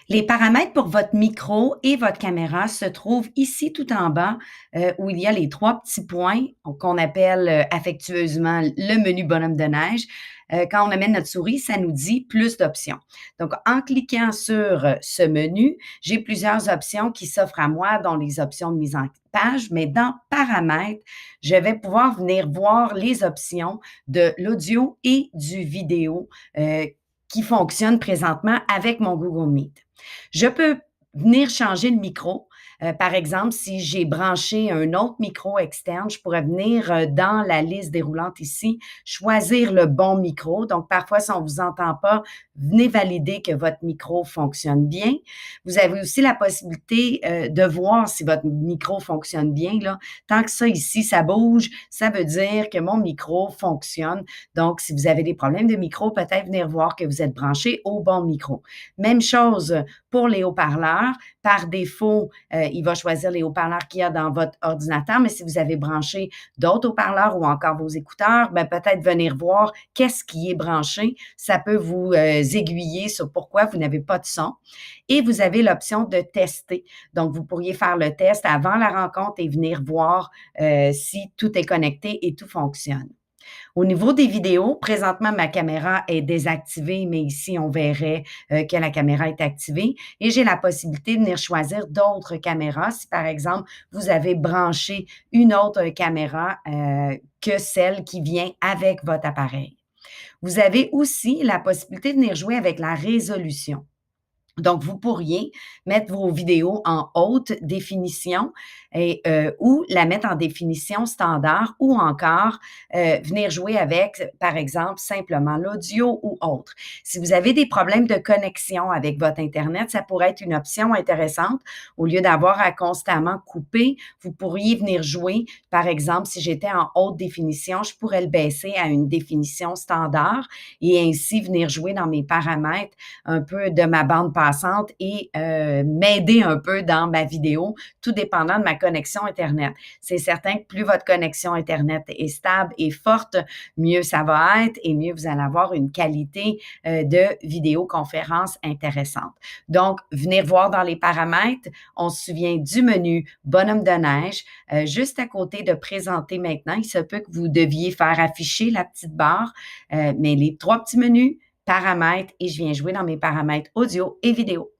Les paramètres pour votre micro et votre caméra se trouvent ici tout en bas, où il y a les 3 petits points qu'on appelle, affectueusement le menu bonhomme de neige. Quand on amène notre souris, ça nous dit «Plus d'options». Donc en cliquant sur, ce menu, j'ai plusieurs options qui s'offrent à moi, dont les options de mise en page, mais dans Paramètres, je vais pouvoir venir voir les options de l'audio et du vidéo, qui fonctionnent présentement avec mon Google Meet. Je peux venir changer le micro. Par exemple, si j'ai branché un autre micro externe, je pourrais venir, dans la liste déroulante ici, choisir le bon micro. Donc parfois, si on ne vous entend pas, venez valider que votre micro fonctionne bien. Vous avez aussi la possibilité, de voir si votre micro fonctionne bien, là. Tant que ça ici, ça bouge, ça veut dire que mon micro fonctionne. Donc si vous avez des problèmes de micro, peut-être venir voir que vous êtes branché au bon micro. Même chose pour les haut-parleurs. Par défaut, il va choisir les haut-parleurs qu'il y a dans votre ordinateur, mais si vous avez branché d'autres haut-parleurs ou encore vos écouteurs, ben, peut-être venir voir qu'est-ce qui est branché. Ça peut vous aiguiller sur pourquoi vous n'avez pas de son. Et vous avez l'option de tester. Donc, vous pourriez faire le test avant la rencontre et venir voir si tout est connecté et tout fonctionne. Au niveau des vidéos, présentement, ma caméra est désactivée, mais ici, on verrait que la caméra est activée et j'ai la possibilité de venir choisir d'autres caméras. Si, par exemple, vous avez branché une autre caméra que celle qui vient avec votre appareil. Vous avez aussi la possibilité de venir jouer avec la résolution. Donc, vous pourriez mettre vos vidéos en haute définition et ou la mettre en définition standard ou encore, venir jouer avec, par exemple, simplement l'audio ou autre. Si vous avez des problèmes de connexion avec votre internet, ça pourrait être une option intéressante. Au lieu d'avoir à constamment couper, vous pourriez venir jouer. Par exemple, si j'étais en haute définition, je pourrais le baisser à une définition standard et ainsi venir jouer dans mes paramètres un peu de ma bande passante et m'aider un peu dans ma vidéo, tout dépendant de ma connexion Internet. C'est certain que plus votre connexion Internet est stable et forte, mieux ça va être et mieux vous allez avoir une qualité de vidéoconférence intéressante. Donc, venir voir dans les paramètres, on se souvient du menu bonhomme de neige, juste à côté de présenter maintenant. Il se peut que vous deviez faire afficher la petite barre, mais les 3 petits menus, paramètres et je viens jouer dans mes paramètres audio et vidéo.